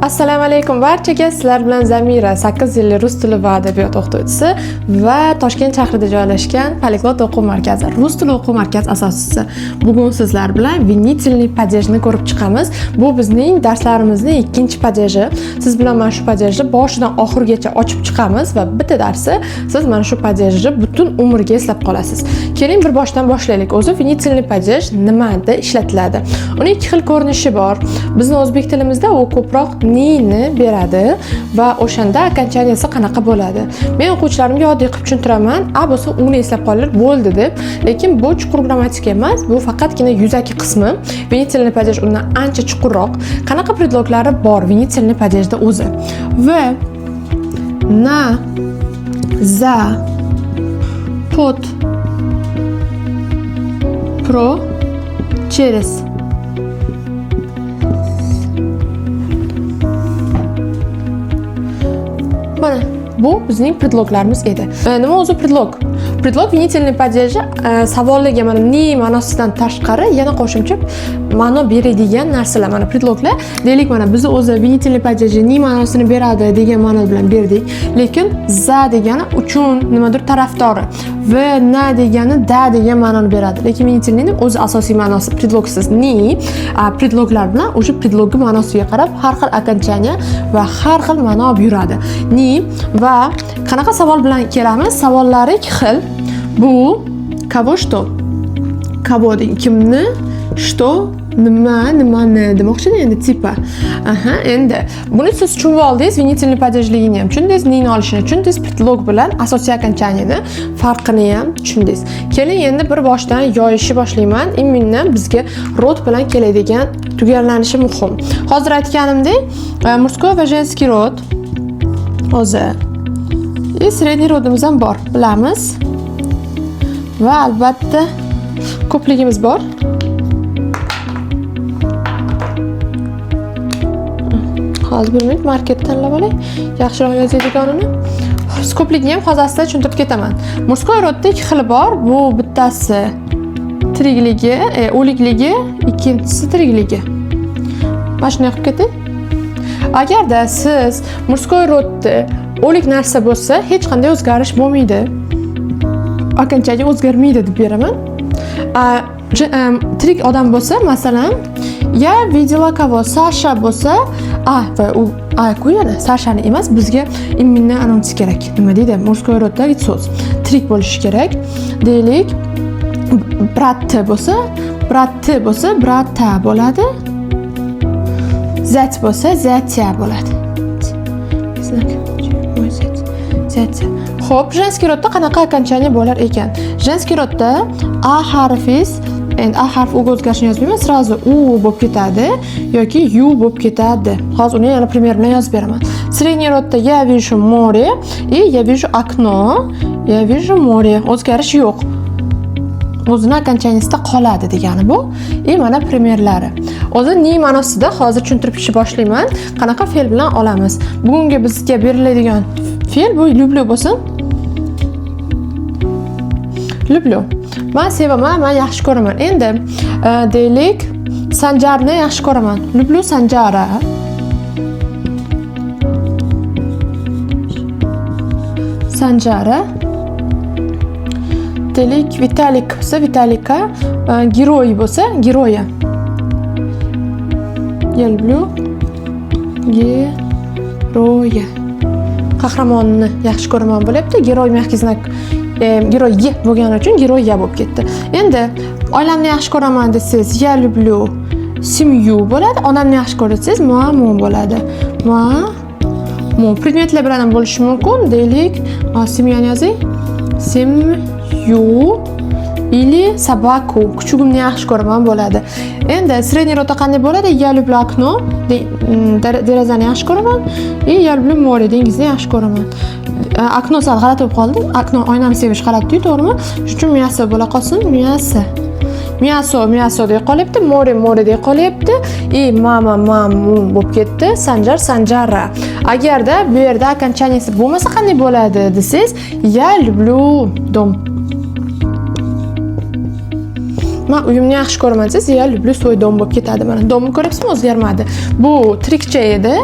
Assalomu alaykum barchaga. Sizlar bilan Zamira, 8 yillik rus tili va adabiyot o'qituvchisi va Toshkent shahrida joylashgan Poliglot o'quv markazi, rus tili o'quv markazi asoschisi. Bugun sizlar bilan vinitelniy padejni ko'rib chiqamiz. Bu bizning darslarimizning ikkinchi padeji. Siz bilan mana shu padejni boshidan oxirigacha ochib chiqamiz va bitta darsi siz mana shu padejni butun umrga eslab qolasiz. Keling bir boshdan boshlaylik. O'zi vinitelniy padej nimada ishlatiladi? Uning ikki xil ko'rinishi bor. Bizning o'zbek tilimizda u ko'proq ni beradi va o'shanda окончанияsi qanaqa bo'ladi? Men o'quvchilarimga oddiy qilib tushuntiraman. A bo'lsa uni eslab qolinglar bo'ldi deb. Lekin bu chuqur grammatika emas, bu faqatgina yuzaki qismi. Vinitelniy padej undan ancha chuqurroq. Qanaqa predloglari bor vinitelniy padejda o'zi? V, na, za, под, про, через. Mana bu bizning predloglarimiz edi. Nima o'zi predlog? Predlog vinitelniy padeji savollarga mana ni ma'nosidan tashqari yana qo'shimcha ma'no beradigan narsalar. Mana predloglar, deylik mana biz o'zi vinitelniy padeji ni ma'nosini beradi degan ma'no bilan berdik. Lekin za degani uchun nimadir tarafdori, va na degani da degan ma'noni beradi. Lekin vinitelniyning o'zi asosiy ma'nosi predlogsiz ni, predloglar bilan o'sha predlogning ma'nosiga qarab har xil окончание va har xil ma'no olib yuradi. Ni va qanaqa savol bilan kelamiz? Savollari ikki xil. Bu kavo что? Kavo kimni? Что? Nimani demoqchida endi tipa. Endi buni siz tushunib oldingiz, vinitelniy padejligini ham tushundingiz, nini olishini tushundingiz, predlog bilan asosiy окончаниyaning farqini ham tushundingiz. Keling endi bir boshdan yoyishni boshlayman. Immindan bizga rod bilan keladigan tugallanishi muhim. Hozir aytganimdek, мужской va женский rod o'zi sredniy rodimiz ham bor, bilamiz. Va albatta ko'pligimiz bor. Hozir bir minut market tanlab olay. Yaxshiroq yozadiganini. Ko'pligini ham hozir asta tushuntirib ketaman. Мужской rodda ikki xili bor. Bu bittasi tirikligi, o'likligi, ikkinchisi tirikligi. Mana shuni qilib ketay. Agarda siz мужской rodda o'lik narsa bo'lsa, hech qanday o'zgarish bo'lmaydi. Окончание o'zgarmaydi deb beraman. Tirik odam bo'lsa, masalan, я видела кого, Sasha bo'lsa, va u qo'yadi. Sashani emas, bizga imminni anons kerak. Nima deydi? Мужской roddagi so'z. Tirik bo'lishi kerak. Deylik, brat bo'lsa, brata bo'ladi. Zat bo'lsa, zatya bo'ladi. Zatya. Xo'p, женский rodda qanaqa окончание bo'lar ekan? Женский rodda a harfingiz, endi a harfi o'zgarishini yozmayman, sразу u bo'lib ketadi yoki yu bo'lib ketadi. Hozir uni yana primer bilan yozib beraman. Средний rodda я вижу море и я вижу окно, я вижу море. O'zgarish yo'q. O'zini окончаниясida qoladi degani bu. Mana primerlari. O'zi ni ma'nosida hozir tushuntirib boshlayman. Qanaqa fe'l bilan olamiz? Bugungi bizga beriladigan fe'l bu люблю bo'lsin. Люблю. Men sevaman, men yaxshi ko'raman. Endi deylik, Sanjarni yaxshi ko'raman. Люблю Sanjara. Sanjara. Deylik, Vitalik bo'lsa, Vitalika, герой bo'lsa, героя. Я люблю героя. Qahramonni yaxshi ko'raman bo'lyapti. Герой mehki znak герой bo'lgani uchun героя bo'lib ketdi. Endi oilamni yaxshi ko'raman desangiz, я люблю семью bo'ladi. Onamni yaxshi ko'rsangiz, mamo bo'ladi. Mamo. Predmetlar bilan ham bo'lishi mumkin. Deylik, семьяni yozing. Семью или собаку. Kuchugimni yaxshi ko'raman bo'ladi. Endi средний rodda qanday bo'ladi? Я люблю окно. Derazani yaxshi ko'raman. И я люблю море. Dengizni yaxshi ko'raman. Окно sal g'alati bo'lib qoldi. Окно oynani sevish g'alati, to'g'rimi? Shuning uchun miyaso bo'la qolsin. Miyaso deb qolyapti. More deb qolyapti. Mama bo'lib ketdi. Sanjara. Agarda bu yerda окончанияsi bo'lmasa qanday bo'ladi desangiz, я люблю дом. Men uyimni yaxshi ko'raman desiz, ya люблю свой дом bo'lib ketadi. Mana domni ko'ryapsizmi, o'zgarmadi. Bu tirikcha edi.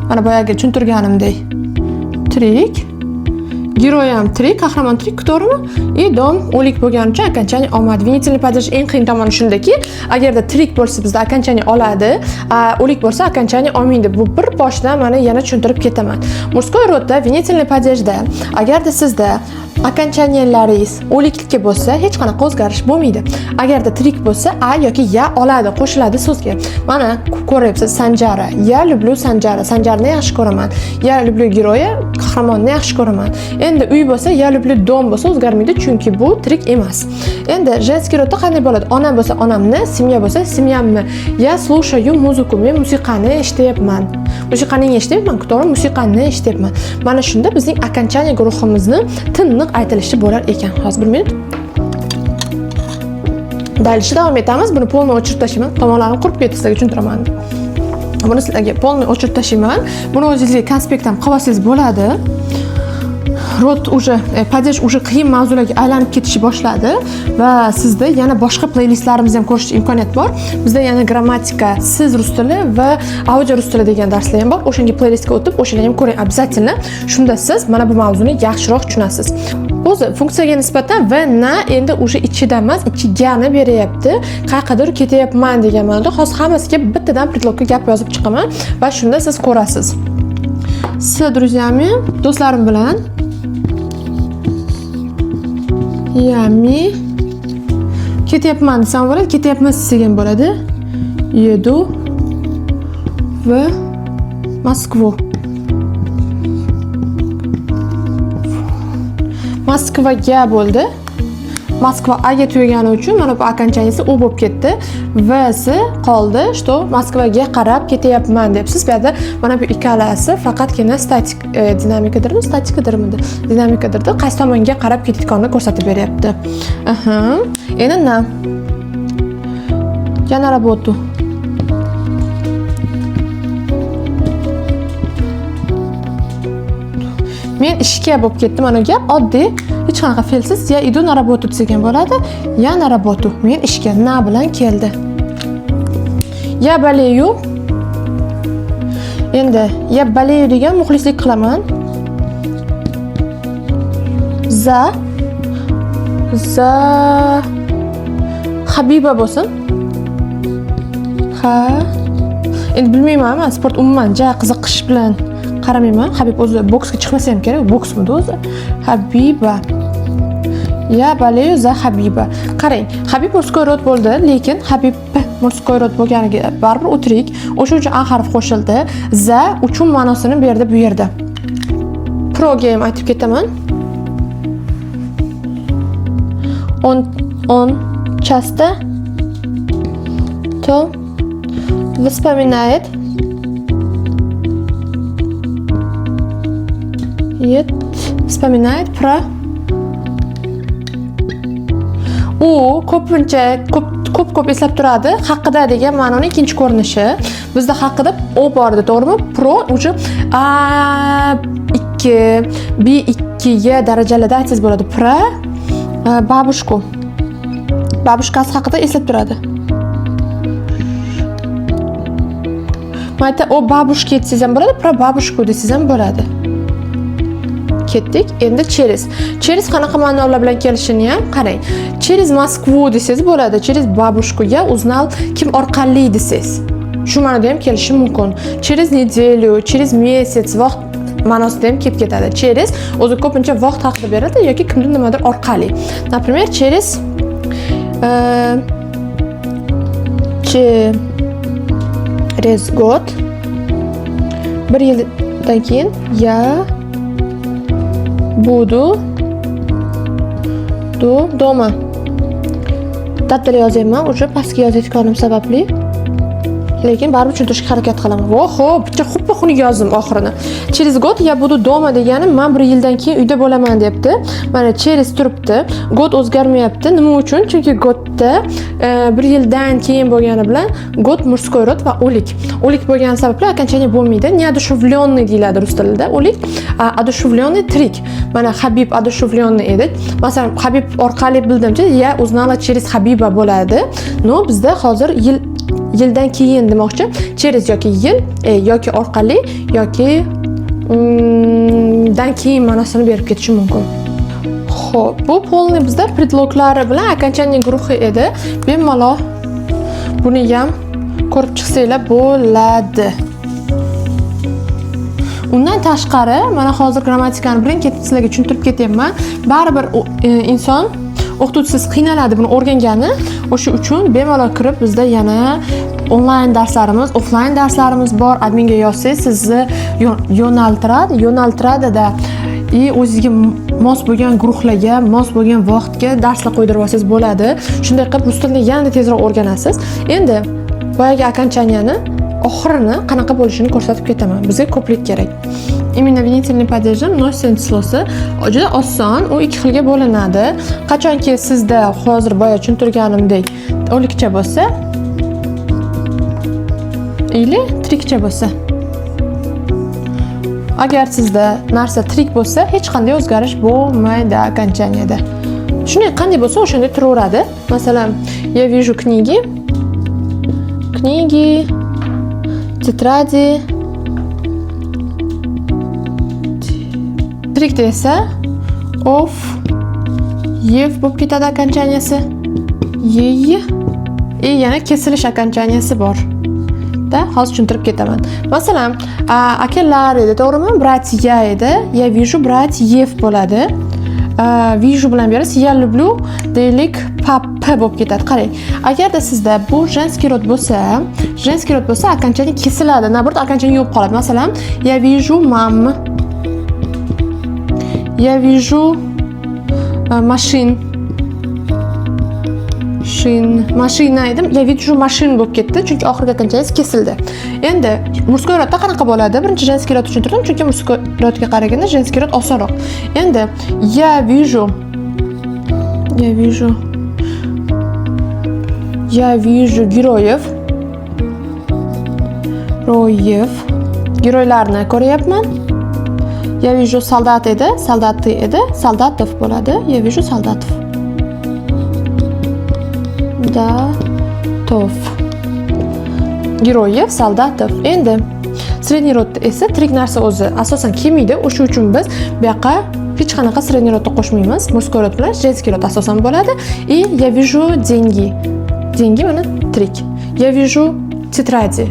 Mana boyagi tushuntirganimdek. Tirik. Giroy ham tirik, qahramon tirik, to'g'rimi? И dom o'lik bo'lgani uchun окончание olmadi. Vinitilniy padej eng qiyin tomoni shundaki, agarda tirik bo'lsa bizda окончание oladi, o'lik bo'lsa окончание olmaydi. Bu bir boshdan mana yana tushuntirib ketaman. Murskoy rodda vinitilniy padejda agarda sizda окончаниялаringiz o'liklikka bo'lsa, hech qanaqa o'zgarish bo'lmaydi. Agarda tirik bo'lsa, a yoki ya oladi, qo'shiladi so'zga. Mana ko'ryapsiz, Sanjara. Ya люблю Sanjara. Sanjarni yaxshi ko'raman. Ya люблю героя, qahramonni yaxshi ko'raman. Endi uy bo'lsa, ya люблю dom bo'lsa o'zgarmaydi, chunki bu tirik emas. Endi женский rodda qanday bo'ladi? Onam bo'lsa, onamni, семья bo'lsa, семьямni. Я слушаю музыку. Men musiqani eshityapman. Musiqani eshityapman, to'g'ri, musiqani eshityapman. Mana shunda bizning окончание guruhimizni tiniq aytilishi bo'lar ekan. Hozir 1 minut. Dalishda davom etamiz. Buni polni o'chirib tashlayman. Tomonlarim qurib ketdi, sizlarga tushuntiraman. Buni sizlarga polni o'chirib tashlayman. Buni o'zingizga konspekt ham qilib olsangiz bo'ladi. Rod уже padej уже qiyin mavzularga aylanib ketishni boshladi va sizda yana boshqa playlistlarimizni ham ko'rish imkoniyat bor. Bizda yana grammatika, siz rus tili va audio rus tili degan darslar ham bor. O'shanga playlistga o'tib, o'shalarni ham ko'ring обязательно. Shunda siz mana bu mavzuni yaxshiroq tushunasiz. O'zi funksiyaga nisbatan va na endi o'sha ichida emas, ichigani beryapti. Qayerdir ketyapman degan ma'noda hozir hammasiga bittadan preдлогga gap yozib chiqaman va shunda siz ko'rasiz. S друзьями, do'stlarim bilan Yami ketyapman desam bo'ladi, ketyapmiz degan bo'ladi. Yedu va Moskva. Moskvaga bo'ldi. Moskva aga tugagani uchun mana bu окончаниесі u bo'lib ketdi. V'si qoldi, что Moskvaga qarab ketyapman debsiz. Bu yerda mana bu ikkalasi faqatgina statik dinamikadirmi, statikadirmi? Dinamikadirda qaysi tomonga qarab ketayotganini ko'rsatib beryapti. Aha. Endi na. Я на работу. Men ishga bo'lib ketdim, mana gap oddiy, hech qanaqa fe'lsiz. Ya idu na работу degan bo'ladi. Ya na работу. Men ishga na bilan keldi. Ya болею. Endi ya болею degan muxlislik qilaman. За Habiba bo'lsin. Ha. Endi bilmayman, men sport umuman ja qiziqish bilan qaramayman. Habib o'zi boksga chiqmasa ham kerak. Boksmidi o'zi? Habiba. Ya болею за Habiba. Qarang, Habib murskoy rod bo'ldi, lekin Habib murskoy rod bo'lganiga baribir o'tirik. O'sha uchun a harf qo'shildi. Za uchun ma'nosini berdi bu yerda. Proga ham aytib ketaman. Он часто то вспоминает вспоминает про u ko'pincha ko'p eslab turadi. Haqida degan ma'noning ikkinchi ko'rinishi. Bizda haqida o bor edi, to'g'rimi? Pro уже a2 b2 ga darajalarda aytsangiz bo'ladi. Pro babushku. Babushkasi haqida eslab turadi. Mayta o babushka desangiz ham bo'ladi, pro babushku desangiz ham bo'ladi. Ketdik. Endi через. Через qanaqa ma'nolar bilan kelishini ham qarang. Через Moskvu desangiz bo'ladi. Через бабушкуga узнал kim orqali desangiz. Shu ma'noda ham kelishi mumkin. Через неделю, через месяц vaqt ma'nosida ham kelib ketadi. Через o'zi ko'pincha vaqt haqida beradi yoki kimdir nimadir orqali. Например, через через год, bir yildan keyin ya budu do'ma. Datlar yozyapman, o'sha pastga yozayotganim sababli. Lekin baribir tushuntirishga harakat qilaman. Voho, bitta xuppa xunuk yozdim oxirini. Через год я буду дома degani men bir yildan keyin uyda bo'laman debdi. Mana через turibdi. Gод o'zgarmayapti. Nima uchun? Chunki godda bir yildan keyin bo'lgani bilan gод murskoy rod va o'lik. O'lik bo'lgani sababli окончание bo'lmaydi. Неодушевленный deyiladi rus tilida. O'lik, одушевленный tirik. Mana Habib одушевленный edi. Masalan, Habib orqali bildimchi, ya узнала через Habiba bo'ladi. No, bizda hozir yildan keyin demoqchi. Через yoki yil, yoki orqali yoki dan keyin ma'nosini berib ketishi mumkin. Xo'p, bu polni bizda predloglari bilan окончание guruhi edi. Bemalol buni ham ko'rib chiqsanglar bo'ladi. Undan tashqari, mana hozir grammatikani birin-ketin sizlarga tushuntirib ketyapman. Baribir inson o'qituvchisiz qiynaladi buni o'rgangani. O'sha uchun bemalol kirib bizda yana onlayn darslarimiz, offlayn darslarimiz bor. Adminga yozsangiz sizni yo'naltiradida o'zingizga mos bo'lgan guruhlarga, mos bo'lgan vaqtga darslar qo'ydirib olsangiz bo'ladi. Shunday qilib rus tilini yanada tezroq o'rganasiz. Endi boyagi окончанияni oxirini qanaqa bo'lishini ko'rsatib ketaman. Bizga ko'plik kerak. Именно винительный падежи множественное числоsi juda oson, u ikki xilga bo'linadi. Qachonki sizda hozir boya tushuntirganimdek o'likcha bo'lsa, или tirikcha bo'lsa. Agar sizda narsa tirik bo'lsa, hech qanday o'zgarish bo'lmaydi окончанияda. Shunday qanday bo'lsa, o'shanda turaveradi. Masalan, я вижу книги, tетради. Tirikda esa of, yev bo'lib ketadi окончанияsi. Yey. Yana kesilish окончанияsi bor. Da hozir tushuntirib ketaman. Masalan, akalar edi, to'g'rimi? Bratya edi. Я вижу братьев bo'ladi. Viju bilan berasiz. Я люблю deylik papa bo'lib ketadi. Qarang. Agarda sizda bu женский rod bo'lsa, окончание kesiladi. Naborot окончание yo'q qoladi. Masalan, я вижу маму. Я вижу машин. Mashina edim. Я вижу машин bo'lib ketdi, chunki oxirgi окончание kesildi. Endi murskoy rodda qanaqa bo'ladi? Birinchi женский rod tushuntirdim, chunki murskoy rodga qaraganda женский rod osonroq. Endi я вижу героев. Giroylarni ko'ryapman. Я вижу солдат edi, soldatov bo'ladi. Я вижу солдатов. Giroyev, soldatov. Endi sredniy rodda esa tirik narsa o'zi asosan kelmaydi. O'sha uchun biz bu yoqqa hech qanaqa sredniy rodda qo'shmaymiz. Murskoy rod bilan женский rod asosan bo'ladi. И я вижу деньги. Деньги mana tirik. Я вижу тетради.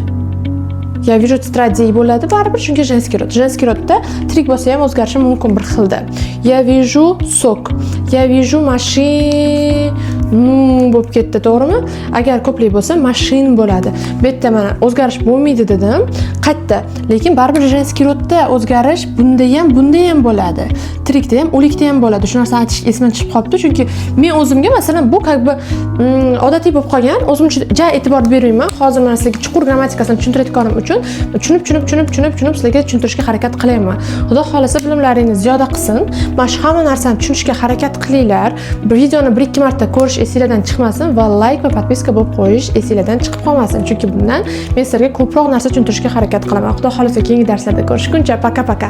Я вижу тетради bo'ladi baribir, chunki женский rod. Женский rodda tirik bo'lsa ham o'zgarishi mumkin bir xilda. Я вижу сок. Я вижу машину bo'lib ketdi, to'g'rimi? Agar ko'plik bo'lsa mashin bo'ladi. Bu yerda mana o'zgarish bo'lmaydi dedim. Qaytda, lekin baribir женский rodda o'zgarish bunda ham bo'ladi. Tirikda ham, o'likda ham bo'ladi. Shu narsani aytish esimdan chiqib qolibdi, chunki men o'zimga masalan bu kabi odatiy bo'lib qolgan, o'zim ja e'tibor bermayman. Hozir men sizlarga chuqur grammatikasini tushuntirayotganim uchun tushunib sizlarga tushuntirishga harakat qilaman. Xudo xolasa bilimlaringiz ziyoda qilsin. Mana shu hamma narsani tushunishga harakat qilinglar. Videoni 1-2 marta ko'rish esingizdan chiqmasin va like va podpiska bo'lib qo'yish esingizdan chiqib qolmasin. Chunki bundan men sizlarga ko'proq narsa tushuntirishga harakat qilaman. Xudo xolasa keyingi darslarda ko'rishguncha paka.